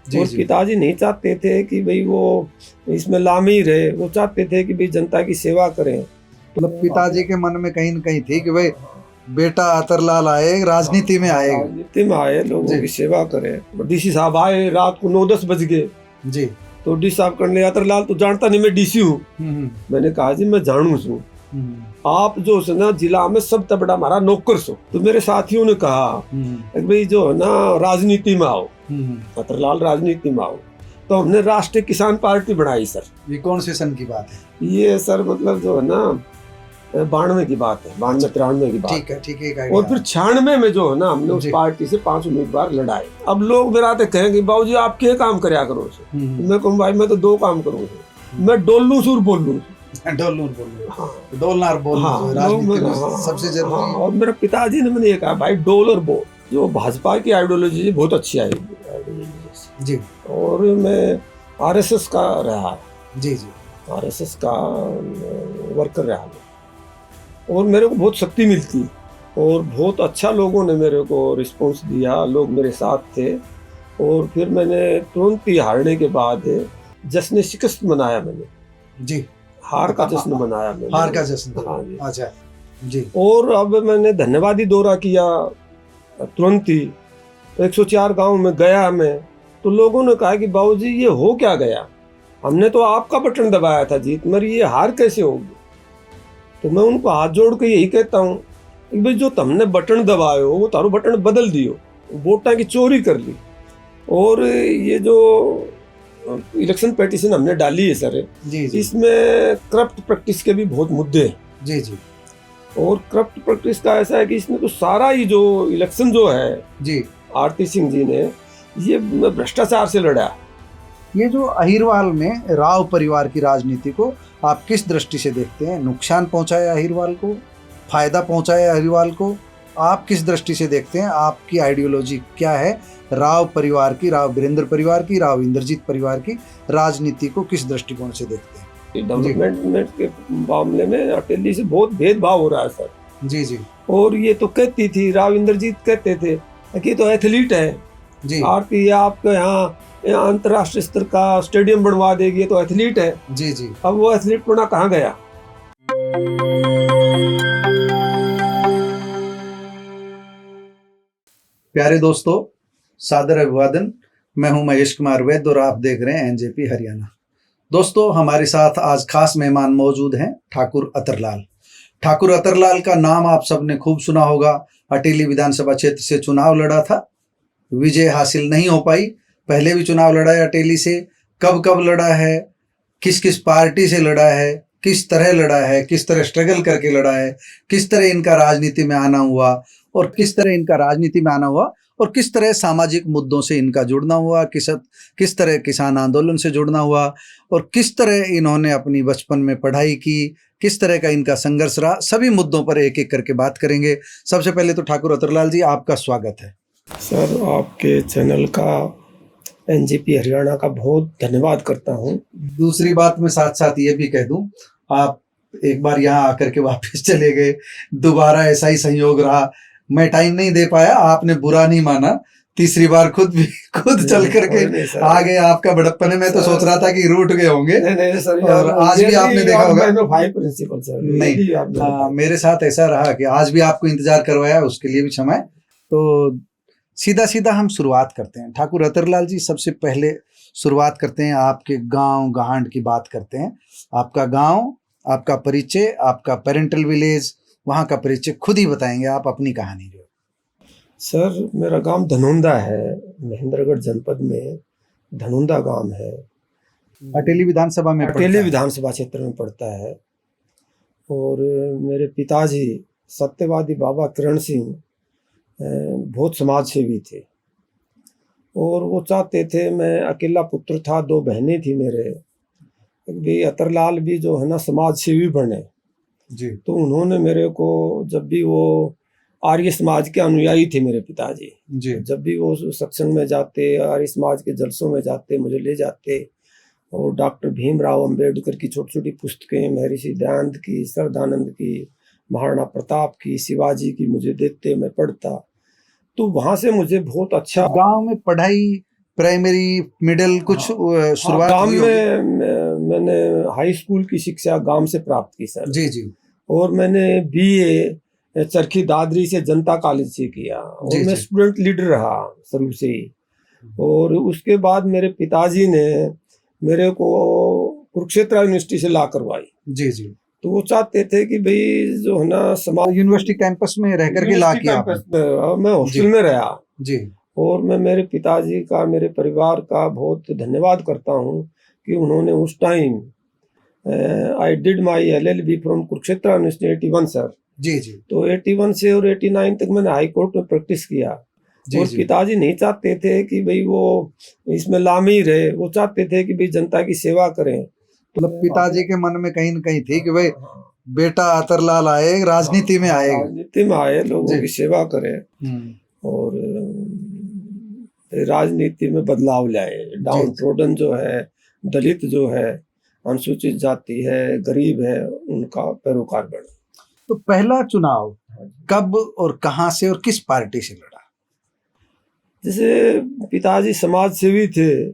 और पिताजी नहीं चाहते थे कि भाई वो इसमें लामी रहे, वो चाहते थे कि भाई जनता की सेवा करें। मतलब पिताजी के मन में कहीं न कहीं थी कि भाई बेटा अतरलाल आए, राजनीति में आए। राजनीति में आए, लोगों की सेवा करें। डीसी साहब आए, रात को 9-10 बज गए जी। तो डीसी साहब कहने लगे, अतरलाल तू जानता नहीं मैं डीसी हूँ। मैंने कहा जी मैं जानू छू, आप जो है ना जिला में सब तबड़ा हमारा नौकर सो। तो मेरे साथियों ने कहा भाई जो है ना राजनीति में आओ, अतरलाल राजनीति में आओ। तो हमने राष्ट्रीय किसान पार्टी बनाई सर। ये कौन से सन की बात है? ये सर मतलब जो है ना 92 की बात है, 92-93 की बात। ठीक है। और फिर 96 में जो है ना हमने उस पार्टी से 5 उम्मीदवार लड़ाए। अब लोग मेरा आते कहेंगे बाबूजी आप क्या काम करया करो से? मैं कहूँ भाई मैं तो 2 काम करूँगा, मैं डोलू सुर बोलूँ। हाँ, डोलना और बोलना राजनीति में सबसे जरूरी। और मेरे पिताजी ने मैंने ये कहा भाई डोल और बोल, जो भाजपा की आइडियोलॉजी बहुत अच्छी आइडियोलॉजी जी। और मैं आरएसएस का रहा जी, आरएसएस का वर्कर रहा और मेरे को बहुत शक्ति मिलती और बहुत अच्छा लोगों ने मेरे को रिस्पॉन्स दिया, लोग मेरे साथ थे। और फिर मैंने तुरंत ही हारने के बाद जश्न शिकस्त मनाया मैंने जी। हार का जश्न मनाया मैंने। हार का जश्न? हाँ जी। अच्छा जी। और अब मैंने धन्यवादी दौरा किया तुरंत ही, 104 गांव में गया मैं, तो लोगों ने कहा कि बाबूजी ये हो क्या गया, हमने तो आपका बटन दबाया था जीत, मगर ये हार कैसे होगी? तो मैं उनको हाथ जोड़ के यही कहता हूँ कि भाई जो तुमने बटन दबायो वो तारो बटन बदल दियो, वोटा की चोरी कर ली। और ये जो इलेक्शन पेटिशन हमने डाली है सर जी, इसमें करप्ट प्रैक्टिस के भी बहुत मुद्दे हैं। जी। और करप्ट प्रैक्टिस का ऐसा है कि इसमें तो सारा ही जो इलेक्शन जो है जी, आरती सिंह जी ने ये भ्रष्टाचार से लड़ा। ये जो अहिरवाल में राव परिवार की राजनीति को आप किस दृष्टि से देखते हैं? नुकसान पहुंचाया अहिरवाल को, फायदा पहुंचाया अहिरवाल को? आप किस दृष्टि से देखते हैं? आपकी आइडियोलॉजी क्या है? राव परिवार की, राव वीरेंद्र परिवार की, राव इंद्रजीत परिवार की राजनीति को किस दृष्टिकोण से देखते हैं? डेवलपमेंट के मामले में अटेली से बहुत भेदभाव हो रहा है सर। जी। और ये तो कहती थी, राव इंद्रजीत कहते थे कि तो एथलीट है जी। आरती आपके यहाँ अंतर्राष्ट्रीय स्तर का स्टेडियम बनवा देगी, तो एथलीट है। जी। अब वो एथलीट पना कहाँ गया? प्यारे दोस्तों, सादर अभिवादन। मैं हूं महेश कुमार वैद्य और आप देख रहे हैं एनजेपी हरियाणा। दोस्तों, हमारे साथ आज खास मेहमान मौजूद हैं ठाकुर अतरलाल। ठाकुर अतरलाल का नाम आप सबने खूब सुना होगा। अटेली विधानसभा क्षेत्र से चुनाव लड़ा था, विजय हासिल नहीं हो पाई। पहले भी चुनाव लड़ा है अटेली से, कब लड़ा है, किस किस पार्टी से लड़ा है, किस तरह लड़ा है, किस तरह स्ट्रगल करके लड़ा है, किस तरह इनका राजनीति में आना हुआ और किस तरह सामाजिक मुद्दों से इनका जुड़ना हुआ, किस तरह किसान आंदोलन से जुड़ना हुआ और किस तरह इन्होंने अपनी बचपन में पढ़ाई की, किस तरह का इनका संघर्ष रहा। सभी मुद्दों पर एक एक करके बात करेंगे। सबसे पहले तो ठाकुर अतरलाल जी, आपका स्वागत है। सर, आपके चैनल का, एनजेपी हरियाणा का बहुत धन्यवाद करता हूँ। दूसरी बात मैं साथ साथ ये भी कह दूं, आप एक बार यहाँ आकर के वापस चले गए, दोबारा ऐसा ही संयोग रहा, मैं टाइम नहीं दे पाया, आपने बुरा नहीं माना। तीसरी बार खुद चल करके आ गए। आपका बड़प्पन है, मैं तो सोच रहा था कि रूठ गए होंगे। नहीं सर, और आज भी आपने देखा होगा भाई प्रिंसिपल सर नहीं, मेरे साथ ऐसा रहा कि आज भी आपको इंतजार करवाया, उसके लिए भी क्षमा है। तो सीधा हम शुरुआत करते हैं। ठाकुर अतरलाल जी, सबसे पहले शुरुआत करते हैं आपके गांव गाहंड की बात करते हैं। आपका गांव, आपका परिचय, आपका पेरेंटल विलेज, वहाँ का परिचय खुद ही बताएंगे आप, अपनी कहानी जो। सर, मेरा गांव धनौंदा है, महेंद्रगढ़ जनपद में धनौंदा गांव है। अटेली विधानसभा में, अटेली विधानसभा क्षेत्र में पड़ता है। और मेरे पिताजी सत्यवादी बाबा किरण सिंह बहुत समाज सेवी थे और वो चाहते थे, मैं अकेला पुत्र था, 2 बहनें थी मेरे, भी अतरलाल भी जो है ना समाज सेवी बने जी। तो उन्होंने मेरे को, जब भी वो आर्य समाज के अनुयायी थे मेरे पिताजी जी, जब भी वो सत्संग में जाते, आर्य समाज के जलसों में जाते, मुझे ले जाते और डॉक्टर भीमराव अंबेडकर की छोटी छोटी पुस्तकें, महर्षि दयानंद की, सरदानंद की, महाराणा प्रताप की, शिवाजी की मुझे देते, मैं पढ़ता। तो वहाँ से मुझे बहुत अच्छा। गांव में पढ़ाई प्राइमरी मिडिल कुछ शुरुआत गांव हुई होगी? मैंने हाई स्कूल की शिक्षा गांव से प्राप्त की सर। जी जी और मैंने बीए चरखी दादरी से जनता कॉलेज से किया और जी, मैं जी। स्टूडेंट लीडर रहा शुरू से ही। और उसके बाद मेरे पिताजी ने मेरे को कुरुक्षेत्र यूनिवर्सिटी से ला करवाई। जी जी तो वो चाहते थे कि भाई जो है ना समाज यूनिवर्सिटी कैंपस में रह करके ला यूनिवर्सिटी के आपने? कैंपस में, और मैं हॉस्टल जी। में रहा। जी और मैं मेरे पिताजी का मेरे परिवार का बहुत धन्यवाद करता हूँ कि उन्होंने उस time I did my LLB from Kurukshetra university 81 sir. जी जी तो 81 से और 89 तक मैंने हाई कोर्ट में प्रैक्टिस किया। जी और जी पिताजी नहीं चाहते थे कि भाई वो इसमें लामे ही रहे, वो चाहते थे कि भाई जनता की सेवा करें। मतलब पिताजी के मन में कहीं न कहीं थी कि भाई हाँ, बेटा अतरलाल आए राजनीति में आएगा। राजनीति में आए, लोगों जी। की सेवा करें और राजनीति में बदलाव लाए। डाउन ट्रोडन जो है, दलित जो है, अनुसूचित जाति है, गरीब है, उनका पैरोकार बने। तो पहला चुनाव कब और कहां से और किस पार्टी से लड़ा? जैसे पिताजी समाज सेवी थे,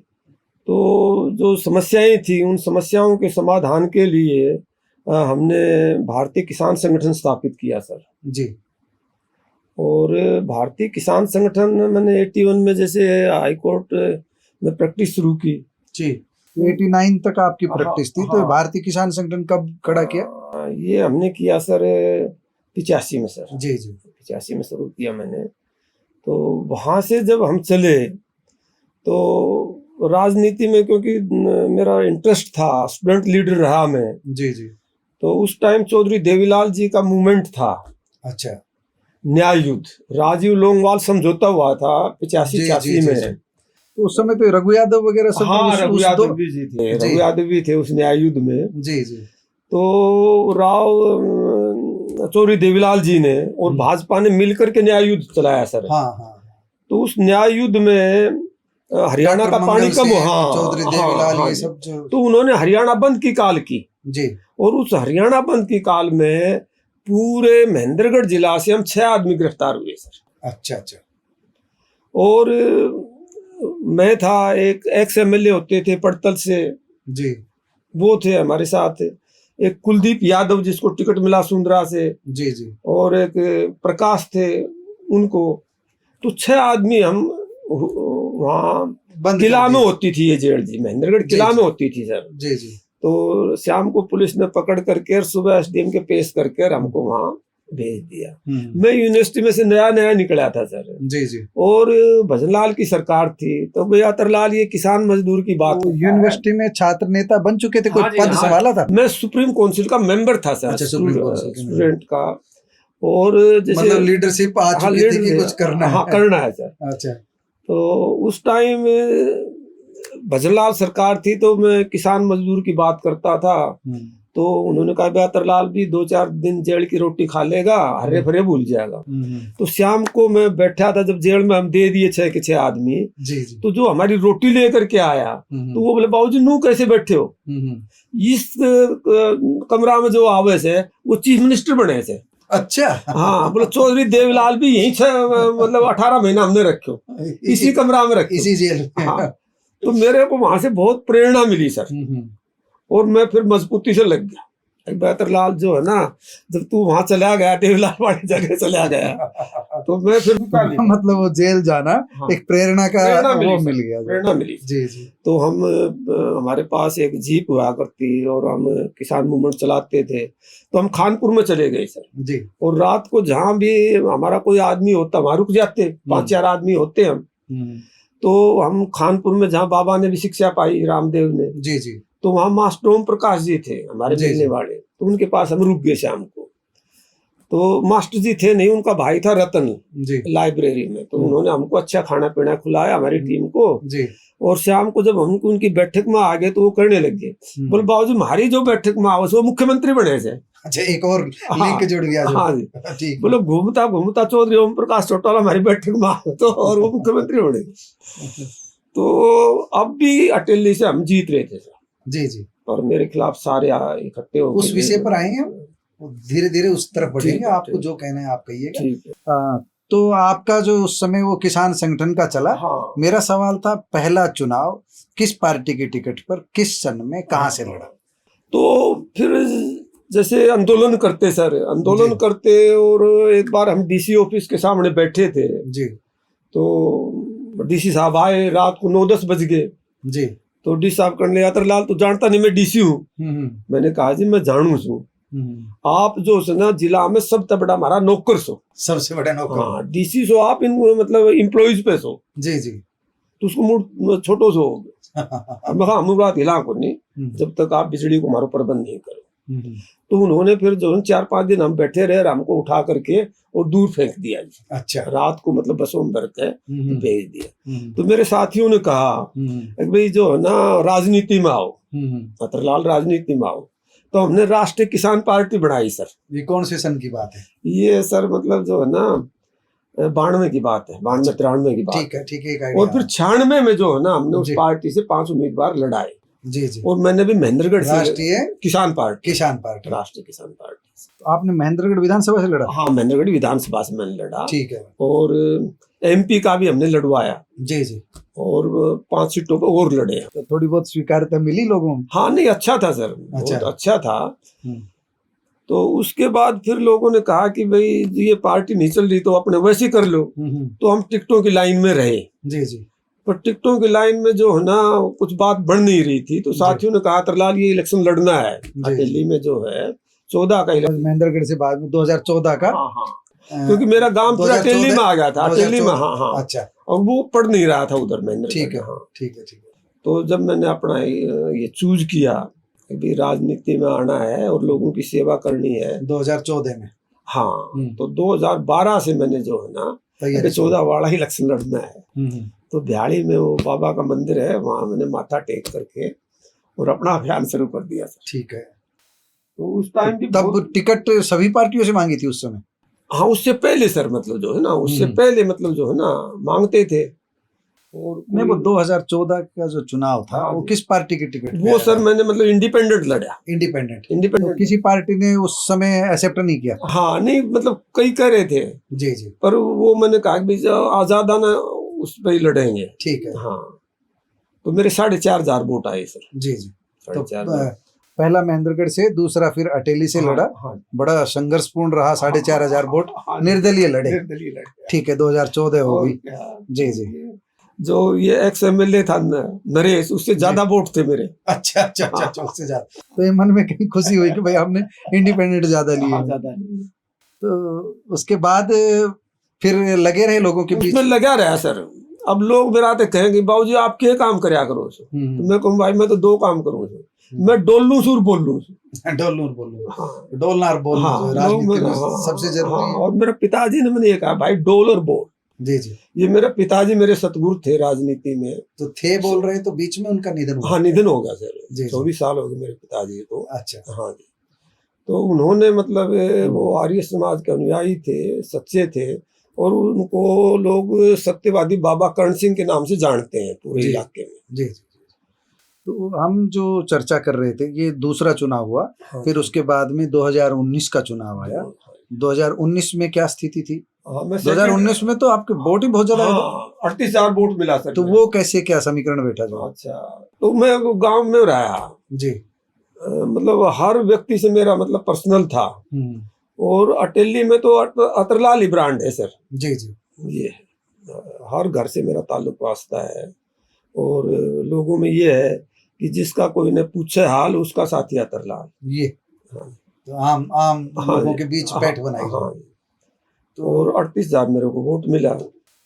तो जो समस्याएं थी उन समस्याओं के समाधान के लिए हमने भारतीय किसान संगठन स्थापित किया सर। जी और भारतीय किसान संगठन मैंने 81 में जैसे हाई कोर्ट में प्रैक्टिस शुरू की। जी 89 तक आपकी प्रैक्टिस थी। तो हाँ। भारतीय किसान संगठन कब खड़ा किया? ये हमने किया सर 85 में सर। जी जी 85 में शुरू किया मैंने। तो वहाँ से जब हम चले तो राजनीति में, क्योंकि मेरा इंटरेस्ट था, स्टूडेंट लीडर रहा मैं, जी जी तो उस टाइम चौधरी देवीलाल जी का मूवमेंट था, अच्छा न्याय युद्ध, राजीव लोंगवाल समझौता हुआ था 85-86 में। तो उस समय तो रघु यादव वगैरह सब हाँ, रघु यादव भी जी थे, रघु यादव भी थे उस न्याय युद्ध में। जी जी तो चौधरी देवीलाल जी ने और भाजपा ने मिलकर के न्याय युद्ध चलाया सर। हाँ हाँ तो उस न्याय युद्ध में हरियाणा का पानी कम, चौधरी देवीलाल ये सब जो, तो उन्होंने हरियाणा बंद की काल की। जी और उस हरियाणा बंद की काल में पूरे महेंद्रगढ़ जिला से हम 6 आदमी गिरफ्तार हुए सर। अच्छा अच्छा और मैं था, एक एक्स MLA होते थे पड़तल से, जी वो थे हमारे साथ, एक कुलदीप यादव जिसको टिकट मिला सुंदरा से, जी जी और एक प्रकाश थे उनको। तो 6 आदमी हम वहाँ किला में होती थी ये जेल जी, महेंद्रगढ़ किला में होती थी सर। जी जी तो शाम को पुलिस ने पकड़ करके सुबह SDM के पेश करके हमको वहाँ भेज दिया। मैं यूनिवर्सिटी में से नया नया निकला था सर। जी जी और भजनलाल की सरकार थी, तो भैया अतरलाल ये किसान मजदूर की बात। तो यूनिवर्सिटी में छात्र नेता बन चुके थे? कोई पद संभाला था? मैं सुप्रीम काउंसिल का मेंबर था सर। अच्छा, सुप्रीम काउंसिल स्टूडेंट का। और जैसे मतलब लीडरशिप आ चुकी थी कि कुछ करना है। हाँ, करना है सर। अच्छा। तो उस टाइम भजनलाल सरकार थी, तो मैं किसान मजदूर की बात करता था। तो उन्होंने कहा बेहतरलाल भी 2-4 दिन जेल की रोटी खा लेगा, हरे भरे भूल जाएगा। तो शाम को मैं बैठा था, जब जेल में हम दे दिए 6 के 6 आदमी, जी। तो जो हमारी रोटी लेकर के आया, तो वो बोले बाबूजी नू कैसे बैठे हो? इस कमरा में जो आवे से वो चीफ मिनिस्टर बने थे। अच्छा। हाँ, बोले चौधरी देवलाल भी यही मतलब 18 महीना हमने रखो, इसी कमरा में रखो, इसी जेल में। हाँ। तो मेरे को वहां से बहुत प्रेरणा मिली सर। और मैं फिर मजबूती से लग गया। बेहतरलाल जो है ना, जब तू वहां चला गया, देवलाल वाली जगह चला गया, तो मैं फिर मतलब वो जेल जाना एक प्रेरणा का वो मिल गया, प्रेरणा मिली। जी जी। तो हम हमारे पास एक जीप हुआ करती और हम किसान मूवमेंट चलाते थे, तो हम खानपुर में चले गए सर जी। और रात को जहाँ भी हमारा कोई आदमी होता वहां रुक जाते, 5-4 आदमी होते हम। तो हम खानपुर में जहाँ बाबा ने भी शिक्षा पाई, रामदेव ने, जी जी, तो वहाँ मास्टर ओम प्रकाश जी थे हमारे मिलने वाले, तो उनके पास हम रुक गए शाम को। तो मास्टर जी थे नहीं, उनका भाई था रतन जी लाइब्रेरी में, तो उन्होंने हमको अच्छा खाना पीना खिलाया हमारी टीम को जी। और शाम को जब हमको उनकी बैठक में आ गए तो वो करने लगे, बोले बाबूजी हमारी जो बैठक में आओ वो मुख्यमंत्री बने थे। अच्छा, एक और लिंक जुड़ गया। हाँ जी। बोले घूमता घूमता चौधरी ओम प्रकाश चौटाला हमारी बैठक में आए तो और वो मुख्यमंत्री बने। तो अब भी अटेली से हम जीत रहे थे जी जी, और मेरे खिलाफ सारे इकट्ठे हो। उस विषय पर आएंगे हम, धीरे धीरे उस तरफ बढ़ेंगे। आपको जो कहना है आप कहिएगा। तो आपका जो उस समय वो किसान संगठन का चला, हाँ मेरा सवाल था पहला चुनाव किस पार्टी की टिकट पर, किस सन में, कहाँ से लड़ा? तो फिर जैसे आंदोलन करते सर, आंदोलन जी। करते, और एक बार हम डीसी ऑफिस के सामने बैठे थे, जी तो डीसी साहब आए, रात को 9-10 बज गए। जी। तो डी साहब कहने अतरलाल तो जानता नहीं मैं डीसी हूँ। हम्म मैंने कहा जी मैं जानू छू, आप जो है ना जिला में सबसे बड़ा हमारा नौकर सो, सबसे बड़ा नौकर। हाँ डीसी सो आप इन मतलब इम्प्लॉइज पे सो, जी जी। तो उसको मूड छोटो सो हो गया। अब मैं कहा हम बात हिला को नहीं जब तक आप बिजली को हमारा प्रबंध नहीं करो। तो उन्होंने फिर जो 4-5 दिन हम बैठे रहे, हमको उठा करके और दूर फेंक दिया जी। अच्छा। रात को मतलब बसों में भर के भेज दिया। तो मेरे साथियों ने कहा कि भाई जो है ना राजनीति में आओ, अतरलाल राजनीति में आओ। तो हमने राष्ट्रीय किसान पार्टी बनाई सर। ये कौन से सन की बात है? ये सर मतलब जो है ना 92 की बात है, 92-93 की बात। ठीक है ठीक है। और फिर 96 में जो है ना हमने उस जी। पार्टी से 5 उम्मीदवार लड़ाए। जी जी। और मैंने भी महेंद्रगढ़ से राष्ट्रीय किसान पार्टी, किसान पार्टी, राष्ट्रीय किसान पार्टी। तो आपने महेंद्रगढ़ विधानसभा से लड़ा? हाँ महेंद्रगढ़ विधानसभा से मैंने लड़ा। ठीक है। और एमपी का भी हमने लड़वाया। जी जी। और 5 सीटों पर और लड़े। तो थोड़ी बहुत स्वीकार्यता मिली लोगों को? हाँ नहीं अच्छा था सर, बहुत अच्छा था। तो उसके बाद फिर लोगों ने कहा कि भाई ये पार्टी नहीं चल रही तो अपने वैसे कर लो। तो हम टिकटों की लाइन में रहे। जी जी। पर टिकटों की लाइन में जो है ना कुछ बात बढ़ नहीं रही थी। तो साथियों ने कहा अतरलाल ये इलेक्शन लड़ना है, दिल्ली में जो है 14 का इलेक्शन, महेंद्रगढ़ से बाद में 2014 का। हाँ हाँ, क्योंकि मेरा गांव फिर अटेली में आ गया था, अटेली में। हाँ हाँ। अच्छा। और वो पढ़ नहीं रहा था उधर महेंद्रगढ़। ठीक है। हाँ ठीक है ठीक है। तो जब मैंने अपना ये चूज किया कि भाई राजनीति में आना है और लोगों की सेवा करनी है 2014 में। हाँ तो 2012 से मैंने जो है ना 14 वाला ही इलेक्शन लड़ना है। तो बिहाड़ी में वो बाबा का मंदिर है, वहां मैंने माथा टेक करके और अपना अभियान शुरू कर दिया सर। ठीक है। तो उस टाइम भी तब टिकट सभी पार्टियों से मांगी थी उस समय? हाँ उससे पहले सर मतलब जो है ना उससे पहले मतलब जो है ना मांगते थे। और नहीं वो 2014 का जो चुनाव था वो किस पार्टी की टिकट? वो सर मैंने मतलब इंडिपेंडेंट लड़ा। इंडिपेंडेंट। तो किसी पार्टी ने उस समय एक्सेप्ट नहीं किया? हाँ नहीं मतलब कई कह रहे थे। जी जी। पर वो मैंने कहा कि आजादाना उस पर ही लड़ेंगे। ठीक है। हाँ तो मेरे 4,500 वोट आए सर। जी जी। तो पहला महेंद्रगढ़ से, दूसरा फिर अटेली से लड़ा। बड़ा संघर्षपूर्ण रहा। 4,500 वोट निर्दलीय लड़े। ठीक है 2014 हो गई। जी जी। जो ये एक्स MLA था नरेश, उससे ज्यादा वोट थे मेरे। अच्छा अच्छा अच्छा, उससे ज्यादा। तो ये मन में कहीं खुशी हुई कि भाई हमने इंडिपेंडेंट ज्यादा लिए। तो उसके बाद फिर लगे रहे लोगों के बीच में? लगा रहा सर। अब लोग मेरा आते कहेंगे बाबूजी आप क्या काम करया करो। तो मैं कहूँ भाई मैं तो 2 काम करूँ, मैं डोलू सुर बोलूँ। डोलनार बोल सबसे जरूरी। और मेरे पिताजी ने मैंने ये कहा भाई डोल और बोल। जी जी। ये मेरे पिताजी मेरे सतगुरु थे राजनीति में। तो थे बोल रहे तो बीच में उनका निधन हुआ? हाँ निधन हो गया सर। 24 साल हो गए मेरे पिताजी को। अच्छा। हाँ जी। तो उन्होंने मतलब वो आर्य समाज के अनुयायी थे, सच्चे थे। और उनको लोग सत्यवादी बाबा कर्ण सिंह के नाम से जानते हैं पूरे इलाके में। जी जी। तो हम जो चर्चा कर रहे थे ये दूसरा चुनाव हुआ। हाँ। फिर उसके बाद में 2019 का चुनाव आया। 2019 में क्या स्थिति थी? 2019 में तो आपके वोट ही बहुत ज्यादा है। 38,000 वोट मिला सर। तो वो कैसे क्या समीकरण बैठा जो? अच्छा तो मैं गांव में रहा जी। मतलब हर व्यक्ति से मेरा मतलब पर्सनल था। और अटेली में तो अतरलाल ही ब्रांड है सर। जी जी। ये हर घर से मेरा ताल्लुक वास्ता है। और लोगों में ये है कि जिसका कोई ने पूछे हाल उसका साथी अतरलाल। ये हाँ। तो आम लोगों के बीच पैठ बनाई। हाँ। तो और 38,000 मेरे को वोट मिला।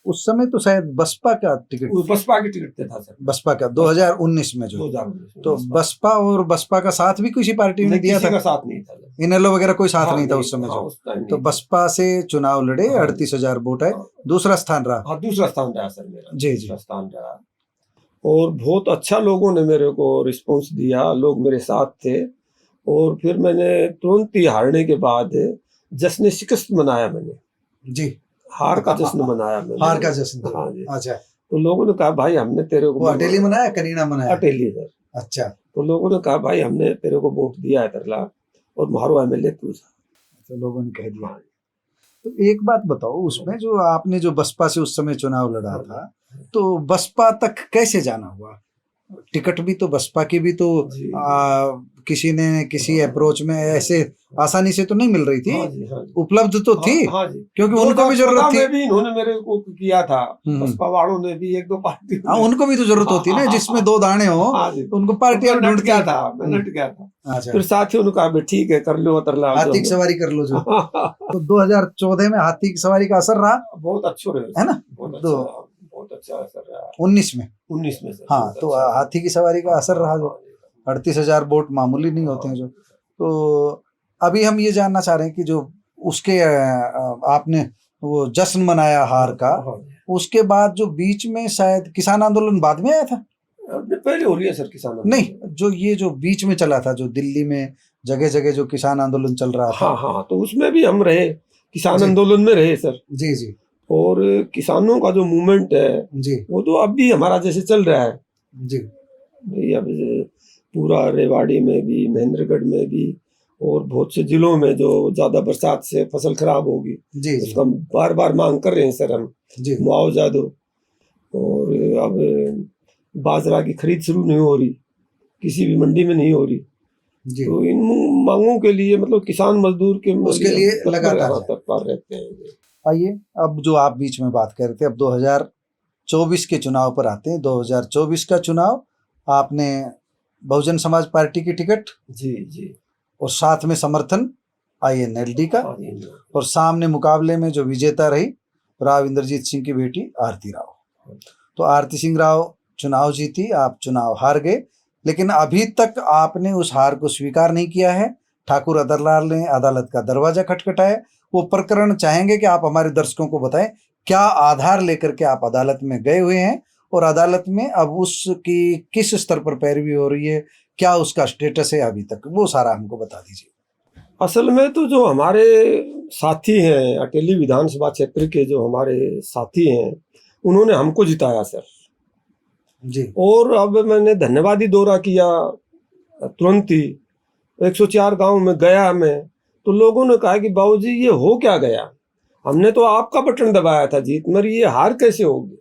उस समय तो शायद बसपा का टिकट, बसपा की टिकट था सर। बसपा का 2019 में जो 2019 तो बसपा और बसपा का साथ भी किसी पार्टी ने दिया था? साथ नहीं था, इनेलो वगैरह कोई साथ नहीं था उस समय जो। तो बसपा से चुनाव लड़े, 38,000 वोट है, दूसरा स्थान रहा। हाँ दूसरा स्थान रहा सर मेरा। जी जी स्थान रहा। और बहुत अच्छा लोगों ने मेरे को रिस्पॉन्स दिया, लोग मेरे साथ थे। और फिर मैंने तुरंत ही हारने के बाद जश्न शिकस्त मनाया मैंने। जी हार का जश्न मनाया मैंने। हार का जश्न? हाँ जी। अच्छा। तो लोगों ने कहा भाई हमने तेरे को अटेली मनाया, करीना मनाया? अटेली सर। अच्छा। तो लोगों ने कहा भाई हमने तेरे को वोट दिया है तरला और मारो MLA तू। तो लोगों ने कह दिया। तो एक बात बताओ, उसमें जो आपने जो बसपा से उस समय चुनाव लड़ा था, तो बसपा तक कैसे जाना हुआ? टिकट भी तो बसपा की भी तो जी, किसी ने किसी अप्रोच में ऐसे आसानी से तो नहीं मिल रही थी, हाँ जी, हाँ जी, उपलब्ध तो थी, हाँ जी, क्योंकि उनको भी जरूरत 2014 थी। में भी इन्होंने मेरे को किया था, हम्म। बसपा वालों ने भी, एक दो पार्टी हाँ, उनको भी तो जरूरत होती है ना, जिसमें दो दाने हो, हाँ जी, तो उनको तो पार्टियां मैं भी नट ढूंढती गया हैं। था, मैं नट गया था। अच्छा, फिर साथियों ने कहा, "बे ठीक है, कर लो अतरलाल जो हाथी की हम सवारी कर लो जो। लोग।" तो 2014 में हाथी की सवारी का असर रहा, बहुत अच्छे रहे, है ना? बहुत अच्छा, तो बहुत अच्छा असर रहा 19 में, 19 में से, हाँ, बहुत तो अच्छा। हाथी की सवारी का असर रहा जो। हाँ जी, 38,000 वोट मामूली नहीं होते हैं जो। तो अभी हम ये जानना चाह रहे हैं कि जो उसके आपने वो जश्न मनाया हार का, हाँ जी। उसके बाद जो बीच में शायद किसान आंदोलन बाद में आया था? पहले हो रही है सर किसान आंदोलन। नहीं, जो ये जो बीच में चला था, जो दिल्ली में जगह जगह जो किसान आंदोलन चल रहा था। हाँ हाँ, तो उसमें भी हम रहे, किसान जी। आंदोलन में रहे सर। जी जी और किसानों का जो मूवमेंट है जी वो तो अब भी हमारा जैसे चल रहा है जी भाई। अब पूरा रेवाड़ी में भी, महेंद्रगढ़ में भी, और बहुत से जिलों में जो ज्यादा बरसात से फसल खराब होगी, जी जी उसका बार बार मांग कर रहे हैं सर हम, जी मुआवजा दो। और अब बाजरा की खरीद शुरू नहीं हो रही, किसी भी मंडी में नहीं हो रही। जी। तो इन मांगों के लिए मतलब किसान मजदूर के उसके लिए लगातार हाँ, तत्पर रहते हैं। आइए, अब जो आप बीच में बात कर रहे थे, अब 2024 के चुनाव पर आते हैं। 2024 का चुनाव आपने बहुजन समाज पार्टी की टिकट जी जी, और साथ में समर्थन INLD का, हाँ जी, और सामने मुकाबले में जो विजेता रही राव इंद्रजीत सिंह की बेटी आरती राव। तो आरती सिंह राव चुनाव जीती, आप चुनाव हार गए, लेकिन अभी तक आपने उस हार को स्वीकार नहीं किया है। ठाकुर अतरलाल ने अदालत का दरवाजा खटखटाया। वो प्रकरण चाहेंगे कि आप हमारे दर्शकों को बताएं, क्या आधार लेकर के आप अदालत में गए हुए हैं, और अदालत में अब उसकी किस स्तर पर पैरवी हो रही है, क्या उसका स्टेटस है अभी तक, वो सारा हमको बता दीजिए। असल में तो जो हमारे साथी हैं, अटेली विधानसभा क्षेत्र के जो हमारे साथी हैं, उन्होंने हमको जिताया सर। जी और अब मैंने धन्यवादी दौरा किया तुरंत ही, 104 गांव में गया मैं, तो लोगों ने कहा कि बाबूजी ये हो क्या गया, हमने तो आपका बटन दबाया था जीत, मगर ये हार कैसे होगी।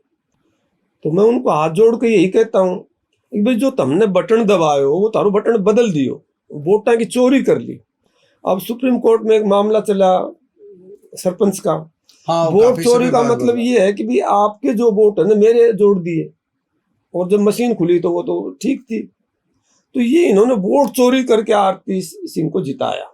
तो मैं उनको हाथ जोड़ के यही कहता हूँ कि भाई जो तुमने बटन दबायो वो तारो बटन बदल दियो, वोटा की चोरी कर ली। अब सुप्रीम कोर्ट में एक मामला चला सरपंच का, हाँ, वोट चोरी का मतलब ये है कि भाई आपके जो वोट है ना मेरे जोड़ दिए, और जब मशीन खुली तो वो तो ठीक थी। तो ये इन्होंने वोट चोरी करके आरती सिंह को जिताया।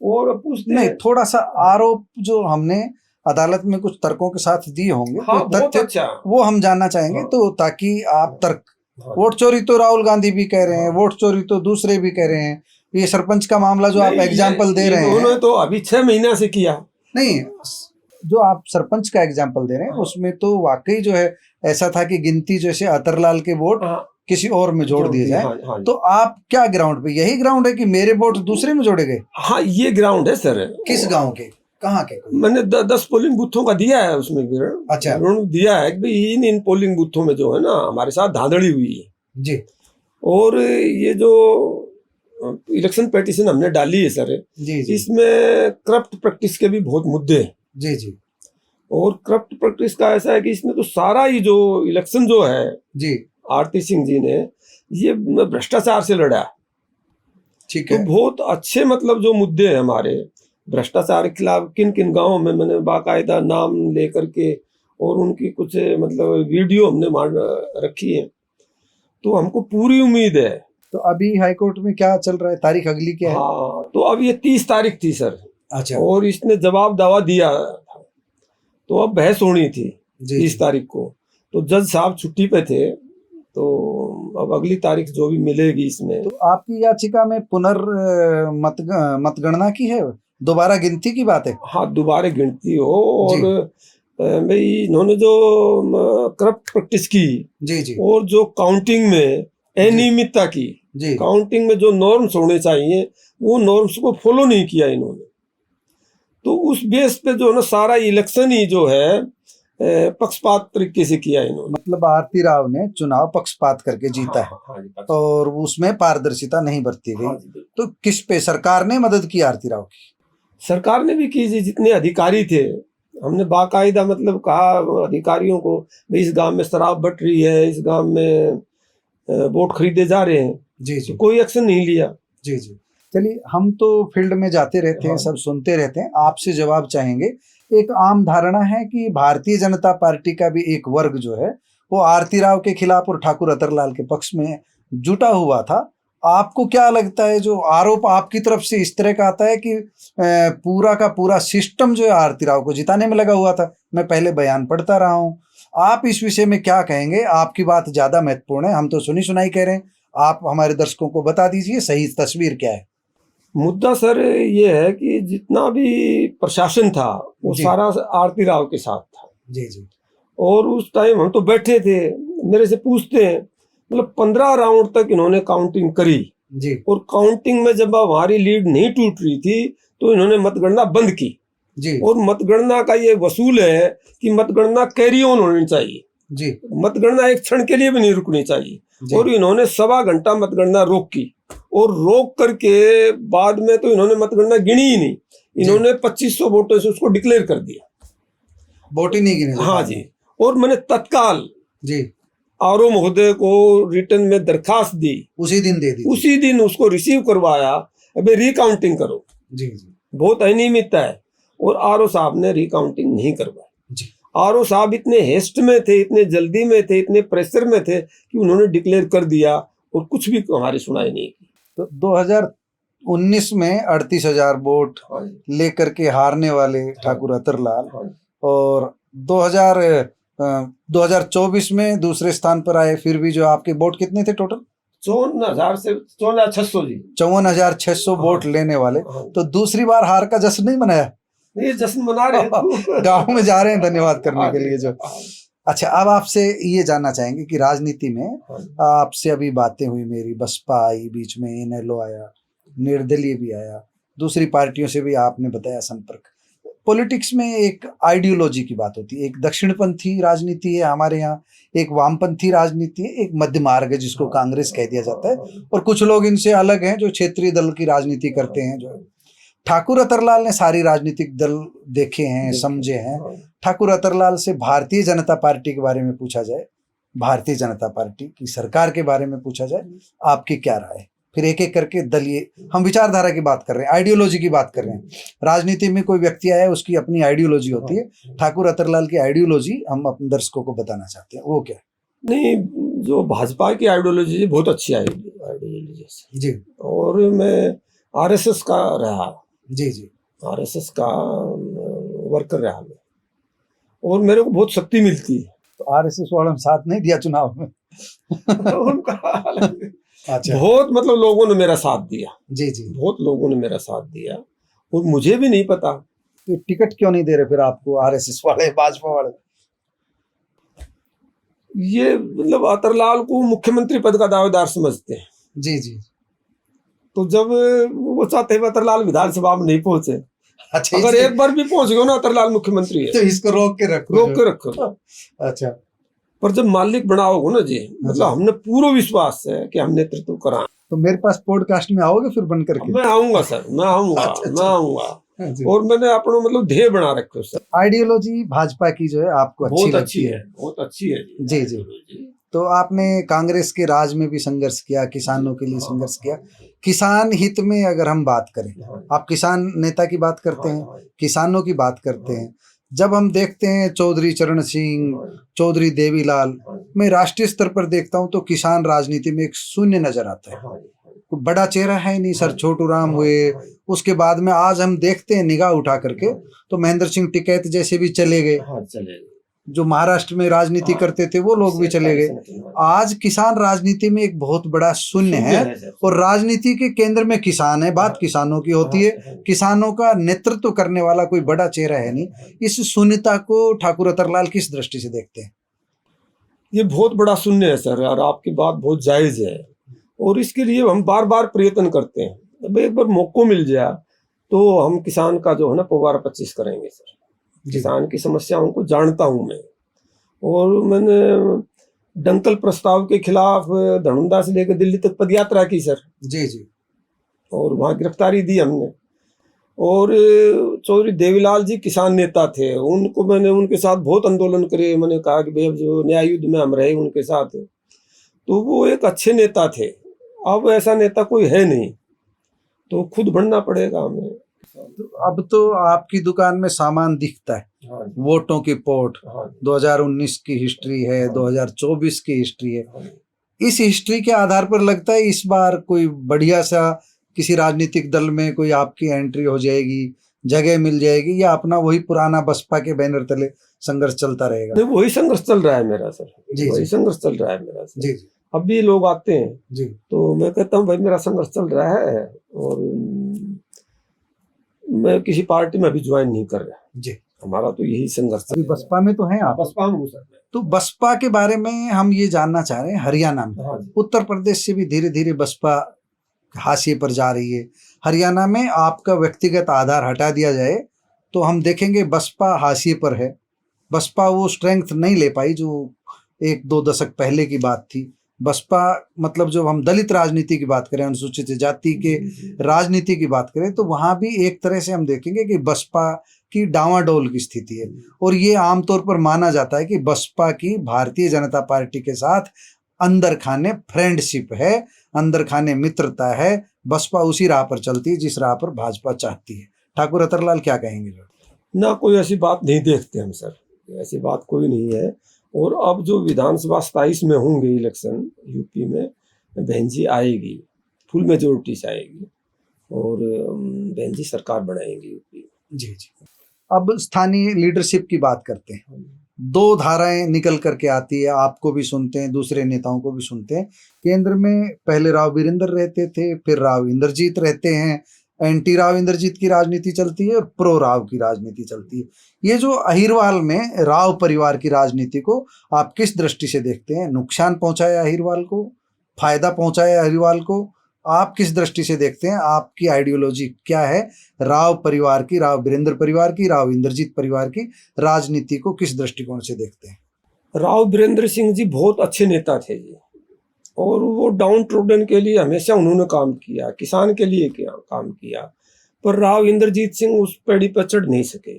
और पूछते नहीं, थोड़ा सा आरोप जो हमने अदालत में कुछ तर्कों के साथ दिए होंगे, हाँ, कोई बहुत तथ्य, अच्छा, वो हम जानना चाहेंगे। हाँ, तो ताकि आप तर्क, हाँ, वोट चोरी तो राहुल गांधी भी कह रहे हैं, हाँ, वोट चोरी तो दूसरे भी कह रहे हैं, ये सरपंच का मामला जो आप नहीं, एग्जाम्पल दे रहे इन्होंने हैं, तो अभी 6 महीना से किया। नहीं, जो आप सरपंच का एग्जाम्पल दे रहे हैं, हाँ, उसमें तो वाकई जो है ऐसा था कि गिनती जैसे अतरलाल के वोट हाँ, किसी और में जोड़ दिए जाए। हाँ, हाँ, तो आप क्या ग्राउंड पे, यही ग्राउंड है कि मेरे वोट दूसरे में जोड़े गए? हाँ, ये ग्राउंड है सर। किस गांव के, कहाँ के? मैंने 10 पोलिंग बूथों का दिया है उसमें विवरण। अच्छा। उन्होंने दिया है कि भाई इन पोलिंग बूथों में जो है ना हमारे साथ धांधली हुई है। जी और ये जो इलेक्शन पेटिशन हमने डाली है सर, जी जी इसमें करप्ट प्रैक्टिस के भी बहुत मुद्दे हैं। जी जी और करप्ट प्रैक्टिस का ऐसा है कि इसमें तो सारा ही जो इलेक्शन जो है जी, आरती सिंह जी ने ये भ्रष्टाचार से लड़ा। ठीक तो है। बहुत अच्छे मतलब जो मुद्दे हैं हमारे भ्रष्टाचार के खिलाफ, किन किन गांवों में मैंने बाकायदा नाम लेकर के और उनकी कुछ मतलब वीडियो हमने मान रखी है। तो हमको पूरी उम्मीद है। तो अभी हाईकोर्ट में क्या चल रहा है, तारीख अगली क्या है? हाँ, तो अब ये 30 तारीख थी सर, अच्छा और इसने जवाब दावा दिया था, तो अब बहस होनी थी जी 30 जी। तारीख को। तो जज साहब छुट्टी पे थे, तो अब अगली तारीख जो भी मिलेगी इसमें। तो आपकी याचिका में मतगणना की है, दोबारा गिनती की बात है? हाँ, दोबारा गिनती हो। जी और भाई इन्होंने जो करप्ट प्रैक्टिस की जी जी और जो काउंटिंग में अनियमितता की, जी काउंटिंग में जो नॉर्म्स होने चाहिए वो नॉर्म्स को फॉलो नहीं किया इन्होंने। तो उस बेस पे जो है ना सारा इलेक्शन ही जो है पक्षपात तरीके से किया इन्होंने। मतलब आरती राव ने चुनाव पक्षपात करके जीता है, हाँ, हाँ जी, और उसमें पारदर्शिता नहीं बरती हाँ गई। जी, तो किस पे सरकार ने मदद की आरती राव की? सरकार ने भी की जी, जितने अधिकारी थे हमने बाकायदा मतलब कहा अधिकारियों को, भाई इस गांव में शराब बट रही है, इस गांव में वोट खरीदे जा रहे हैं, जी जी तो कोई एक्शन नहीं लिया। जी जी। चलिए, हम तो फील्ड में जाते रहते हैं, हाँ। सब सुनते रहते हैं, आपसे जवाब चाहेंगे। एक आम धारणा है कि भारतीय जनता पार्टी का भी एक वर्ग जो है वो आरती राव के खिलाफ और ठाकुर अतरलाल के पक्ष में जुटा हुआ था। आपको क्या लगता है, जो आरोप आपकी तरफ से इस तरह का आता है कि पूरा का पूरा सिस्टम जो है आरती राव को जिताने में लगा हुआ था? मैं पहले बयान पढ़ता रहा हूँ, आप इस विषय में क्या कहेंगे? आपकी बात ज्यादा महत्वपूर्ण है, हम तो सुनी सुनाई कह रहे हैं, आप हमारे दर्शकों को बता दीजिए सही तस्वीर क्या है। मुद्दा सर ये है कि जितना भी प्रशासन था वो जी। सारा आरती राव के साथ था। जी जी और उस टाइम हम तो बैठे थे, मेरे से पूछते हैं, मतलब 15 राउंड तक इन्होंने काउंटिंग करी, जी और काउंटिंग में जब हमारी लीड नहीं टूट रही थी तो इन्होंने मतगणना बंद की। जी और मतगणना का ये वसूल है कि मतगणना कैरी ऑन होनी चाहिए, जी मतगणना एक क्षण के लिए भी नहीं रुकनी चाहिए। जी। और इन्होंने 1.25 घंटा मतगणना रोक की, और रोक करके बाद में तो इन्होंने मतगणना गिनी ही नहीं, इन्होंने 2500 वोटों से उसको डिक्लेयर कर दिया। वोट ही नहीं गिने। हाँ जी। और मैंने तत्काल जी आरओ महोदय को रिटर्न में दरखास्त दी, उसी दिन दे दी। उसी दिन उसको रिसीव करवाया, अबे रिकाउंटिंग करो। जी जी बहुत अनियमितता है, और आरओ साहब ने रिकाउंटिंग नहीं करवाई। जी आरओ साहब इतने हेस्ट में थे, इतने जल्दी में थे, इतने प्रेशर में थे कि उन्होंने डिक्लेयर कर दिया और कुछ भी हमारी सुनाई नहीं की। तो 2019 में 38,000 वोट हाँ जी। लेकर के हारने वाले ठाकुर अतरलाल, हाँ जी। और 2024 में दूसरे स्थान पर आए। फिर भी जो आपके वोट कितने थे टोटल? 54,000 से 54,600 जी। 54,600 वोट लेने वाले। हाँ। तो दूसरी बार हार का जश्न नहीं मनाया? ये जश्न मना रहे हैं। गांव में जा रहे हैं धन्यवाद करने हाँ के जी। लिए जो। हाँ। अच्छा, अब आपसे ये जानना चाहेंगे कि राजनीति में हाँ जी। आपसे अभी बातें हुई मेरी, बसपा आई बीच में, इनेलो आया, निर्दलीय भी आया, दूसरी पार्टियों से भी आपने बताया संपर्क। पॉलिटिक्स में एक आइडियोलॉजी की बात होती है, एक दक्षिणपंथी राजनीति है हमारे यहाँ, एक वामपंथी राजनीति है, एक मध्य मार्ग है जिसको कांग्रेस कह दिया जाता है, और कुछ लोग इनसे अलग हैं जो क्षेत्रीय दल की राजनीति करते हैं। जो ठाकुर अतरलाल ने सारी राजनीतिक दल देखे हैं, समझे हैं। ठाकुर अतरलाल से भारतीय जनता पार्टी के बारे में पूछा जाए, भारतीय जनता पार्टी की सरकार के बारे में पूछा जाए, आपकी क्या राय है? फिर एक एक करके दलीय, हम विचारधारा की बात कर रहे हैं, आइडियोलॉजी की बात कर रहे हैं। राजनीति में कोई व्यक्ति आया, उसकी अपनी आइडियोलॉजी होती है। ठाकुर अतरलाल की आइडियोलॉजी हम अपने दर्शकों को बताना चाहते हैं, वो क्या? नहीं, जो भाजपा की आइडियोलॉजी बहुत अच्छी आइडियोलॉजी है जी। और मैं आरएसएस का रहा, जी जी आरएसएस का वर्कर रहा मैं, और मेरे को बहुत शक्ति मिलती है। तो आरएसएस वालों ने साथ नहीं दिया चुनाव में? उनका अच्छा। बहुत मतलब लोगों ने मेरा साथ दिया। जी जी। बहुत लोगों ने मेरा साथ दिया, और मुझे भी नहीं पता। तो टिकट क्यों नहीं दे रहे फिर आपको आरएसएस वाले, भाजपा वाले? ये मतलब अतरलाल को मुख्यमंत्री पद का दावेदार समझते हैं। जी जी। तो जब वो चाहते हैं अतरलाल विधानसभा में नहीं पहुंचे, अच्छा, अगर एक बार भी पहुंच गए ना अतरलाल मुख्यमंत्री है तो इसको रोक के रखो, रोक के रखो। अच्छा। पर जब मालिक बनाओगे ना जी, मतलब हमने पूरा विश्वास है कि हम नेतृत्व करा। तो मेरे पास पॉडकास्ट में आओगे फिर बन करके? मैं आऊंगा सर, मैं आऊंगा। अच्छा। मैं आऊंगा, जी। और मैंने अपना मतलब ध्येय बना रखे सर। आइडियोलॉजी भाजपा की जो है आपको अच्छी बहुत लगती अच्छी है, बहुत अच्छी है जी जी। तो आपने कांग्रेस के राज में भी संघर्ष किया, किसानों के लिए संघर्ष किया। किसान हित में अगर हम बात करें, आप किसान नेता की बात करते हैं, किसानों की बात करते हैं। जब हम देखते हैं चौधरी चरण सिंह, चौधरी देवीलाल, मैं राष्ट्रीय स्तर पर देखता हूं तो किसान राजनीति में एक शून्य नजर आता है, कोई बड़ा चेहरा है नहीं। सर छोटू राम हुए, उसके बाद में आज हम देखते हैं निगाह उठा करके तो महेंद्र सिंह टिकैत जैसे भी चले गए, जो महाराष्ट्र में राजनीति करते थे वो लोग भी चले गए। आज किसान राजनीति में एक बहुत बड़ा शून्य है, और राजनीति के केंद्र में किसान है, बात किसानों की होती है, किसानों का नेतृत्व करने वाला कोई बड़ा चेहरा है नहीं। इस शून्यता को ठाकुर अतरलाल किस दृष्टि से देखते हैं? ये बहुत बड़ा शून्य है सर, और आपकी बात बहुत जायज है, और इसके लिए हम बार बार प्रयत्न करते हैं। अब एक बार मौका मिल जाए तो हम किसान का जो है ना 25 करेंगे सर। किसान की समस्याओं को जानता हूं मैं, और मैंने डंकल प्रस्ताव के खिलाफ धनुंदा से लेकर दिल्ली तक पदयात्रा की सर। जी जी। और वहां गिरफ्तारी दी हमने, और चौधरी देवीलाल जी किसान नेता थे, उनको मैंने उनके साथ बहुत आंदोलन करे। मैंने कहा कि भाई अब जो न्याय युद्ध में हम रहे उनके साथ, तो वो एक अच्छे नेता थे। अब ऐसा नेता कोई है नहीं, तो खुद बढ़ना पड़ेगा हमें। अब तो आपकी दुकान में सामान दिखता है, हाँ जी, वोटों की पोर्ट, हाँ जी, 2019 की हिस्ट्री है, 2024 की हिस्ट्री है। इस हिस्ट्री के आधार पर लगता है इस बार कोई बढ़िया सा किसी राजनीतिक दल में कोई आपकी एंट्री हो जाएगी, जगह मिल जाएगी, या अपना वही पुराना बसपा के बैनर तले संघर्ष चलता रहेगा? नहीं, वही संघर्ष चल रहा है मेरा सर। जी, वही जी। संघर्ष चल रहा है मेरा सर। जी जी अब भी लोग आते हैं जी तो मैं कहता हूँ भाई मेरा संघर्ष चल रहा है, और मैं किसी पार्टी में अभी ज्वाइन नहीं कर रहा। जी। हमारा तो यही संघर्ष अभी चलेगा। बसपा में तो हैं आप? बसपा में हूँ सर मैं। तो बसपा के बारे में हम ये जानना चाह रहे हैं, हरियाणा में, हाँ जी। उत्तर प्रदेश से भी धीरे धीरे बसपा हाशिए पर जा रही है। हरियाणा में आपका व्यक्तिगत आधार हटा दिया जाए तो हम देखेंगे बसपा हाशिए पर है। बसपा वो स्ट्रेंथ नहीं ले पाई जो 1-2 दशक पहले की बात थी। बसपा मतलब जब हम दलित राजनीति की बात करें, अनुसूचित जाति के राजनीति की बात करें, तो वहाँ भी एक तरह से हम देखेंगे कि बसपा की डांवाडोल की स्थिति है। और ये आमतौर पर माना जाता है कि बसपा की भारतीय जनता पार्टी के साथ अंदर खाने फ्रेंडशिप है, अंदर खाने मित्रता है। बसपा उसी राह पर चलती है जिस राह पर भाजपा चाहती है। ठाकुर अतरलाल क्या कहेंगे? ना, कोई ऐसी बात नहीं देखते हम सर, ऐसी बात कोई नहीं है। और अब जो विधानसभा 27 में होंगे इलेक्शन यूपी में, बहन जी आएगी, फुल मेजोरिटी से आएगी, और बहन जी सरकार बनाएंगी यूपी। जी जी। अब स्थानीय लीडरशिप की बात करते हैं। 2 धाराएं निकल करके आती है, आपको भी सुनते हैं, दूसरे नेताओं को भी सुनते हैं। केंद्र में पहले राव वीरेंद्र रहते थे, फिर राव इंद्रजीत रहते हैं। एंटी राव इंद्रजीत की राजनीति चलती है और प्रो राव की राजनीति चलती है। ये जो अहिरवाल में राव परिवार की राजनीति को आप किस दृष्टि से देखते हैं? नुकसान पहुंचाया अहिरवाल को, फायदा पहुंचाया अहिरवाल को? आप किस दृष्टि से देखते हैं? आपकी आइडियोलॉजी क्या है? राव परिवार की, राव वीरेंद्र परिवार की, राव इंद्रजीत परिवार की राजनीति को किस दृष्टिकोण से देखते हैं? राव वीरेंद्र सिंह जी बहुत अच्छे नेता थे जी, और वो डाउन ट्रोडन के लिए हमेशा उन्होंने काम किया, किसान के लिए काम किया। पर राव इंद्रजीत सिंह उस पेड़ी पर चढ़ नहीं सके।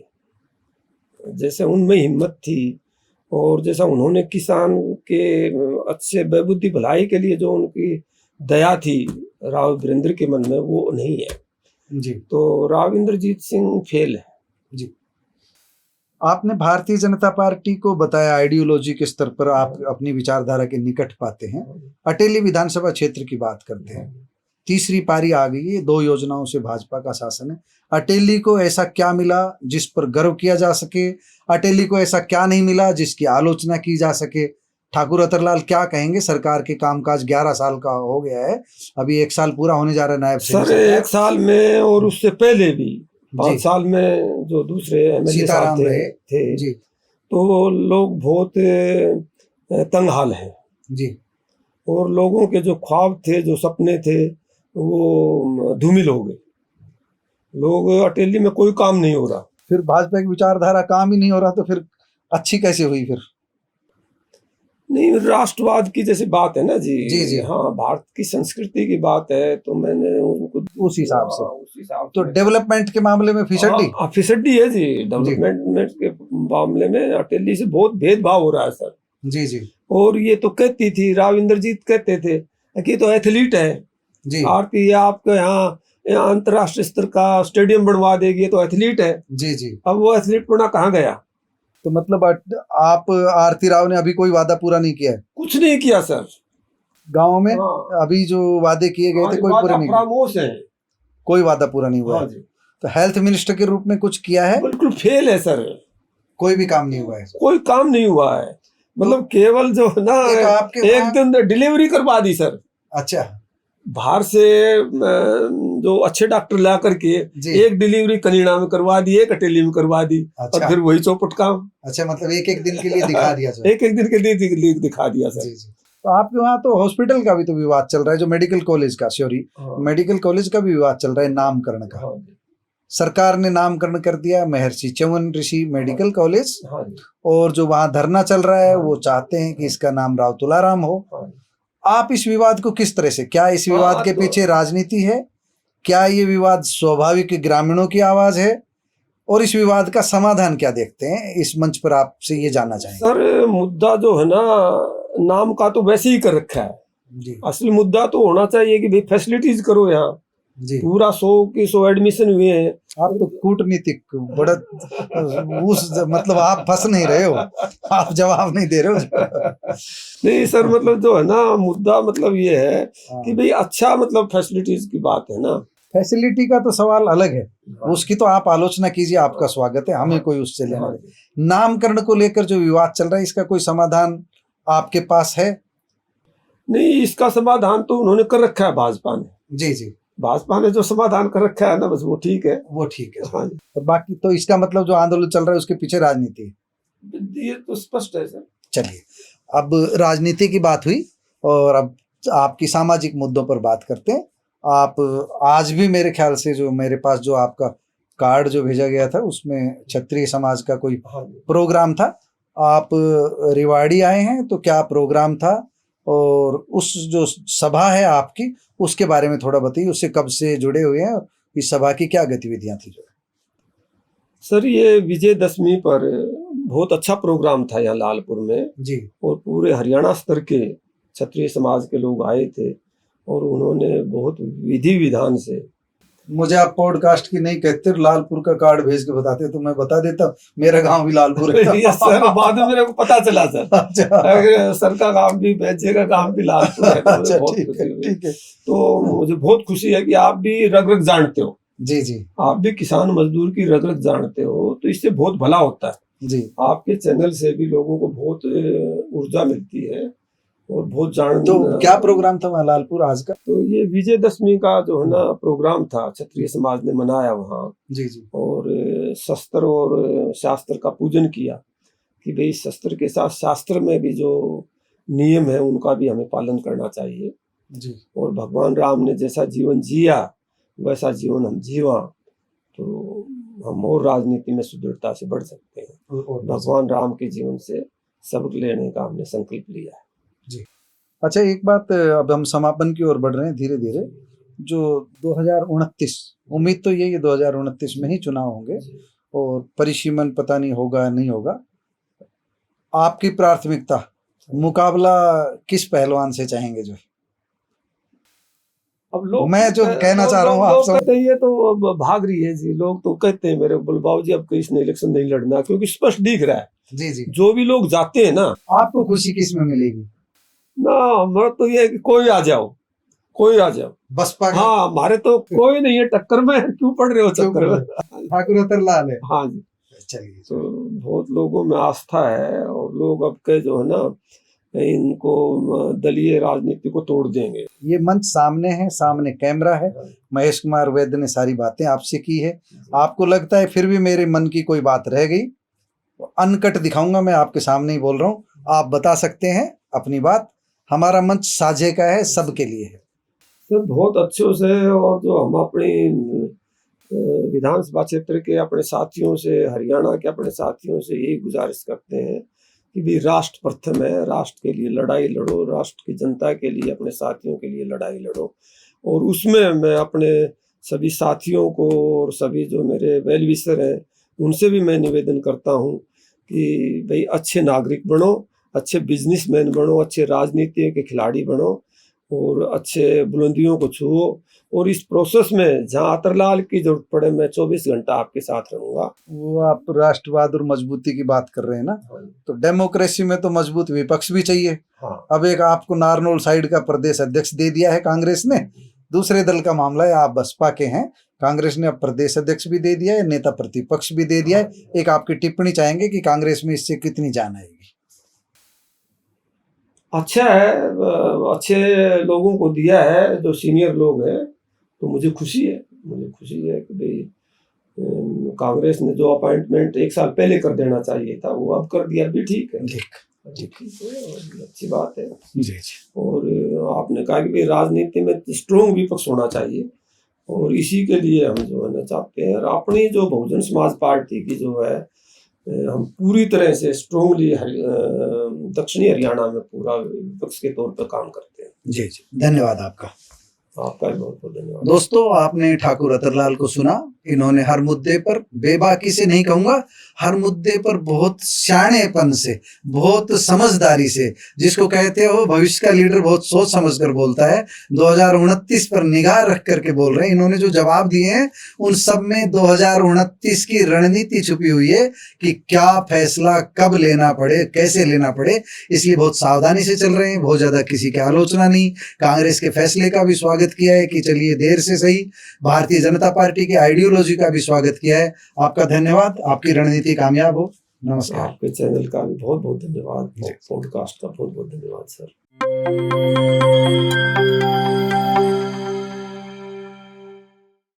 जैसे उनमें हिम्मत थी, और जैसा उन्होंने किसान के अच्छे बेबुद्धि भलाई के लिए जो उनकी दया थी राव वीरेंद्र के मन में, वो नहीं है जी। तो राव इंद्रजीत सिंह फेल है जी। आपने भारतीय जनता पार्टी को बताया आइडियोलॉजी के स्तर पर आप अपनी विचारधारा के निकट पाते हैं। अटेली विधानसभा क्षेत्र की बात करते हैं, तीसरी पारी आ गई है, 2 योजनाओं से भाजपा का शासन है। अटेली को ऐसा क्या मिला जिस पर गर्व किया जा सके? अटेली को ऐसा क्या नहीं मिला जिसकी आलोचना की जा सके? ठाकुर अतरलाल क्या कहेंगे? सरकार के कामकाज 11 साल का हो गया है, अभी 1 साल पूरा होने जा रहा है नायब सर। 1 साल में और उससे पहले भी 5 साल में जो दूसरे एमएलए साहब थे जी, तो लोग बहुत तंगहाल हैं जी, और लोगों के जो ख्वाब थे, जो सपने थे, वो धूमिल हो गए। लोग अटेली में कोई काम नहीं हो रहा। फिर भाजपा की विचारधारा काम ही नहीं हो रहा तो फिर अच्छी कैसे हुई? फिर नहीं, राष्ट्रवाद की जैसी बात है ना जी। जी, जी। हाँ, भारत की संस्कृति की बात है, तो मैंने उनको उस हिसाब से, उस हिसाब तो से डेवलपमेंट के मामले में फिसड्डी फिसड्डी है जी। डेवलपमेंट के मामले में अटेली से बहुत भेदभाव हो रहा है सर। जी जी और ये तो कहती थी, राव इंद्रजीत कहते थे कि तो एथलीट है जी आरती, आपके यहाँ अंतर्राष्ट्रीय स्तर का स्टेडियम बनवा देगी, तो एथलीट है। जी जी। अब वो एथलीट पना कहाँ गया? तो मतलब आप आरती राव ने अभी कोई वादा पूरा नहीं किया है? कुछ नहीं किया सर। गांव में हाँ। अभी जो वादे किए गए थे कोई पूरे नहीं, खामोश है, कोई वादा पूरा नहीं हुआ हाँ है। जी। तो हेल्थ मिनिस्टर के रूप में कुछ किया है? बिल्कुल फेल है सर, कोई भी काम नहीं हुआ है। कोई काम नहीं हुआ है। मतलब केवल जो है ना, एक दिन डिलीवरी करवा दी सर। अच्छा, बाहर से जो अच्छे डॉक्टर ला करके एक डिलीवरी कलीना में करवा दी, एक अटेली में करवा दी। अच्छा। और फिर वही चौपट काम। अच्छा, मतलब एक दिन के लिए दिखा दिया सर। एक दिन के लिए दिखा दिया सर। जी जी। तो आपके वहाँ तो हॉस्पिटल का भी तो विवाद चल रहा है, जो मेडिकल कॉलेज का, मेडिकल कॉलेज का भी विवाद चल रहा है, नामकरण का। हाँ। सरकार ने नामकरण कर दिया महर्षि च्यवन ऋषि मेडिकल कॉलेज, हाँ। और जो वहाँ धरना चल रहा है वो चाहते हैं कि इसका नाम राव तुलाराम हो। हाँ। आप इस विवाद को किस तरह से, क्या इस विवाद के पीछे राजनीति है क्या ये विवाद स्वाभाविक ग्रामीणों की आवाज है और इस विवाद का समाधान क्या देखते हैं, इस मंच पर आपसे ये जानना चाहेंगे। सर मुद्दा जो है ना, नाम का तो वैसे ही कर रखा है। जी असली मुद्दा तो होना चाहिए कि भाई फैसिलिटीज करो। यहाँ जी, पूरा 100 की 100 एडमिशन हुए हैं। आप तो कूटनीतिक बड़ा मतलब आप फंस नहीं रहे हो, आप जवाब नहीं दे रहे हो। नहीं सर, मतलब जो है ना मुद्दा मतलब ये है कि हाँ, भाई अच्छा मतलब फैसिलिटीज की बात है ना। फैसिलिटी का तो सवाल अलग है, उसकी तो आप आलोचना कीजिए, आपका स्वागत है, हमें कोई उससे लेना नहीं। नामकरण को लेकर जो विवाद चल रहा है, इसका कोई समाधान आपके पास है? नहीं, इसका समाधान तो उन्होंने कर रखा है भाजपा ने। जी जी, भाजपा ने जो समाधान कर रखा है ना, बस वो ठीक है। वो ठीक है। हाँ और बाकी तो इसका मतलब जो आंदोलन चल रहा है उसके पीछे राजनीति है। जी, ये तो स्पष्ट है सर। चलिए, अब राजनीति की बात हुई और अब आपकी सामाजिक मुद्दों पर बात करते हैं। आप आज भी मेरे ख्याल से जो मेरे पास जो आपका कार्ड जो भेजा गया था उसमें क्षत्रिय समाज का कोई हाँ जी। प्रोग्राम था। आप रेवाड़ी आए हैं, तो क्या प्रोग्राम था और उस जो सभा है आपकी उसके बारे में थोड़ा बताइए, उससे कब से जुड़े हुए हैं, इस सभा की क्या गतिविधियां थी जो? सर ये विजयदशमी पर बहुत अच्छा प्रोग्राम था यहाँ लालपुर में, जी और पूरे हरियाणा स्तर के क्षत्रिय समाज के लोग आए थे और उन्होंने बहुत विधि विधान से। मुझे आप पॉडकास्ट की नहीं कहते, लालपुर का कार्ड भेज के बताते तो मैं बता देता, मेरा गांव भी लालपुर है। ये सर बाद में मेरे को पता चला सर। अच्छा अगर सर का काम भी, बैजे का काम भी लालपुर है, तो मुझे अच्छा, बहुत ठीक खुशी है हुई। ठीक है। तो मुझे बहुत खुशी है कि आप भी रग रग जानते हो, जी जी आप भी किसान मजदूर की रग रग जानते हो, तो इससे बहुत भला होता है। जी, आपके चैनल से भी लोगों को बहुत ऊर्जा मिलती है और बहुत जान। तो क्या प्रोग्राम था वहाँ लालपुर आज का? तो ये विजयदशमी का जो है ना प्रोग्राम था, क्षत्रिय समाज ने मनाया वहाँ, जी जी और शस्त्र और शास्त्र का पूजन किया कि भाई शस्त्र के साथ शास्त्र में भी जो नियम है उनका भी हमें पालन करना चाहिए, जी, और भगवान राम ने जैसा जीवन जिया वैसा जीवन हम जीवा, तो हम और राजनीति में सुदृढ़ता से बढ़ सकते हैं। और भगवान राम के जीवन से सबक लेने का हमने संकल्प लिया है। जी। अच्छा, एक बात, अब हम समापन की ओर बढ़ रहे हैं धीरे धीरे। जो 2029, उम्मीद तो यही है 2029 में ही चुनाव होंगे और परिसीमन पता नहीं होगा नहीं होगा, आपकी प्राथमिकता मुकाबला किस पहलवान से चाहेंगे जो? अब लोग, मैं जो कहना चाह रहा हूँ आप लोग समझ। कहते हैं ये तो अब भाग रही है जी। लोग तो कहते हैं मेरे को, बाबू जी अब इसने इलेक्शन नहीं लड़ना, क्योंकि स्पष्ट दिख रहा है जी जी, जो भी लोग जाते हैं ना। आपको खुशी किस में मिलेगी? ना हमारा तो ये है कि कोई आ जाओ, कोई आ जाओ। बसपा का? हाँ, हमारे तो कोई नहीं है टक्कर में, क्यों पड़ रहे हो चक्कर में। ठाकुर अतरलाल है। हाँ जी, चलिए, तो बहुत लोगों में आस्था है, और लोग अब के जो है ना इनको दलीय राजनीति को तोड़ देंगे। ये मंच सामने है, सामने कैमरा है, महेश कुमार वैद्य ने सारी बातें आपसे की है। आपको लगता है फिर भी मेरे मन की कोई बात रह गई, अनकट दिखाऊंगा, मैं आपके सामने ही बोल रहा हूँ, आप बता सकते हैं अपनी बात। हमारा मंच साझे का है, सबके लिए है। सर बहुत अच्छे से, और जो हम अपनी विधानसभा क्षेत्र के अपने साथियों से, हरियाणा के अपने साथियों से यही गुजारिश करते हैं कि भी राष्ट्र प्रथम है, राष्ट्र के लिए लड़ाई लड़ो, राष्ट्र की जनता के लिए, अपने साथियों के लिए लड़ाई लड़ो। और उसमें मैं अपने सभी साथियों को और सभी जो मेरे वेल विशर हैं उनसे भी मैं निवेदन करता हूँ कि भाई अच्छे नागरिक बनो, अच्छे बिजनेसमैन बनो, अच्छे राजनीति के खिलाड़ी बनो, और अच्छे बुलंदियों को छुओ। और इस प्रोसेस में जहाँ अतरलाल की जरूरत पड़े, मैं 24 घंटा आपके साथ रहूंगा। वो आप राष्ट्रवाद और मजबूती की बात कर रहे हैं ना, तो डेमोक्रेसी में तो मजबूत विपक्ष भी चाहिए। हाँ, अब एक आपको नारनौल साइड का प्रदेश अध्यक्ष दे दिया है कांग्रेस ने, दूसरे दल का मामला है, आप बसपा के हैं, कांग्रेस ने अब प्रदेश अध्यक्ष भी दे दिया है, नेता प्रतिपक्ष भी दे दिया है। एक आपकी टिप्पणी चाहेंगे कि कांग्रेस में इससे कितनी जान आएगी? अच्छा है, अच्छे लोगों को दिया है जो सीनियर लोग हैं, तो मुझे खुशी है। मुझे खुशी है कि भाई कांग्रेस ने जो अपॉइंटमेंट 1 साल पहले कर देना चाहिए था वो अब कर दिया, भी ठीक है, ठीक है, और अच्छी बात है। और आपने कहा कि भाई राजनीति में स्ट्रोंग विपक्ष होना चाहिए, और इसी के लिए हम जो है ना चाहते हैं। और अपनी जो बहुजन समाज पार्टी की जो है, हम पूरी तरह से स्ट्रोंगली दक्षिणी हरियाणा में पूरा विपक्ष के तौर पर काम करते हैं। जी जी, धन्यवाद आपका। आपका भी बहुत बहुत धन्यवाद। दोस्तों, आपने ठाकुर अतरलाल को सुना। इन्होंने हर मुद्दे पर, बेबाकी से नहीं कहूंगा, हर मुद्दे पर बहुत शाणेपन से, बहुत समझदारी से, जिसको कहते हो भविष्य का लीडर बहुत सोच समझ कर बोलता है, 2029 पर निगाह रख करके बोल रहे हैं। इन्होंने जो जवाब दिए हैं उन सब में 2029 की रणनीति छुपी हुई है कि क्या फैसला कब लेना पड़े, कैसे लेना पड़े, इसलिए बहुत सावधानी से चल रहे हैं। बहुत ज्यादा किसी की आलोचना नहीं। कांग्रेस के फैसले का भी स्वागत किया है कि चलिए देर से सही। भारतीय जनता पार्टी की आइडियोलॉजी का भी स्वागत किया है। आपका धन्यवाद। आपकी रणनीति कामयाब हो। नमस्कार। आपके चैनल का भी बहुत बहुत धन्यवाद, पॉडकास्ट का बहुत बहुत धन्यवाद सर।